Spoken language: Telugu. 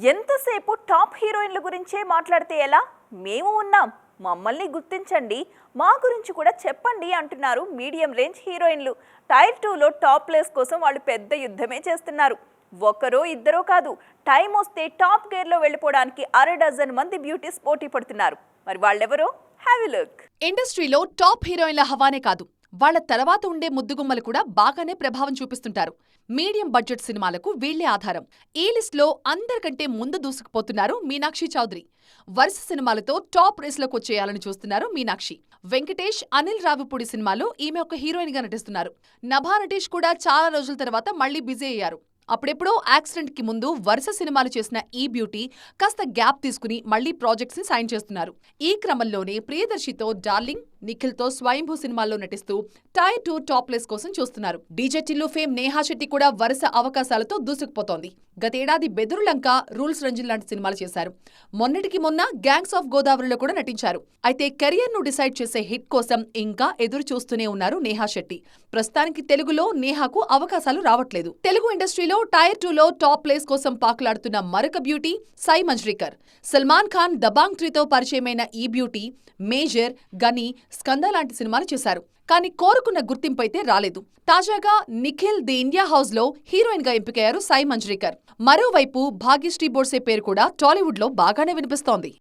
ఎంతసేపు టాప్ హీరోయిన్ల గురించే మాట్లాడితే ఎలా? మేము ఉన్నాం, మమ్మల్ని గుర్తించండి, మా గురించి కూడా చెప్పండి అంటున్నారు మీడియం రేంజ్ హీరోయిన్లు. టైర్ 2లో టాప్ ప్లేస్ కోసం వాళ్ళు పెద్ద యుద్ధమే చేస్తున్నారు. ఒకరో ఇద్దరో కాదు, టైం వస్తే టాప్ గేర్లో వెళ్ళిపోవడానికి అర డజన్ మంది బ్యూటీస్ పోటీ పడుతున్నారు. మరి వాళ్ళెవరో? Have a look. ఇండస్ట్రీలో టాప్ హీరోయిన్ల హవానే కాదు, వాళ్ల తర్వాత ఉండే ముద్దుగుమ్మలు కూడా బాగానే ప్రభావం చూపిస్తుంటారు. మీడియం బడ్జెట్ సినిమాలకు వీళ్లే ఆధారం. ఈ లిస్ట్లో అందరికంటే ముందు దూసుకుపోతున్నారు మీనాక్షి చౌదరి. వరుస సినిమాలతో టాప్ రేస్లోకి వచ్చేయాలని చూస్తున్నారు మీనాక్షి. వెంకటేష్, అనిల్ రావిపూడి సినిమాలో ఈమె ఒక హీరోయిన్ గా నటిస్తున్నారు. నభా నటేష్ కూడా చాలా రోజుల తర్వాత మళ్లీ బిజీ అయ్యారు. అప్పుడెప్పుడో యాక్సిడెంట్ కి ముందు వరుస సినిమాలు చేసిన ఈ బ్యూటీ కాస్త గ్యాప్ తీసుకుని మళ్లీ ప్రాజెక్ట్స్ ని సైన్ చేస్తున్నారు. ఈ క్రమంలోనే ప్రియదర్శితో డార్లింగ్, నిఖిల్తో స్వయంభూ సినిమాల్లో నటిస్తూ టైర్ 2 టాప్ ప్లేస్ కోసం చూస్తున్నారు. డీజే టిల్లు ఫేమ్ నేహా శెట్టి కూడా వరుస అవకాశాలతో దూసుకుపోతోంది. గతేడాది బెదురులంక, రూల్స్ రంజిన్ లాంటి సినిమాలు చేశారు. మొన్నటికి మొన్న గ్యాంగ్స్ ఆఫ్ గోదావరిలో కూడా నటించారు. అయితే కెరియర్ ను డిసైడ్ చేసే హిట్ కోసం ఇంకా ఎదురు చూస్తూనే ఉన్నారు నేహా శెట్టి. ప్రస్తుతానికి తెలుగులో నేహాకు అవకాశాలు రావట్లేదు. తెలుగు ఇండస్ట్రీలో టైర్ 2లో టాప్ ప్లేస్ కోసం పాకులాడుతున్న మరొక బ్యూటీ సాయి మంజ్రేకర్. సల్మాన్ ఖాన్, దబాంగ్ 3తో పరిచయమైన ఈ బ్యూటీ మేజర్, గని, స్కంద లాంటి సినిమాలు చేశారు. కానీ కోరుకున్న గుర్తింపు అయితే రాలేదు. తాజాగా నిఖిల్ ది ఇండియా హౌస్ లో హీరోయిన్ గా ఎంపికయ్యారు సాయి మంజ్రేకర్. మరోవైపు భాగ్యశ్రీ బోర్సే పేరు కూడా టాలీవుడ్ లో బాగానే వినిపిస్తోంది.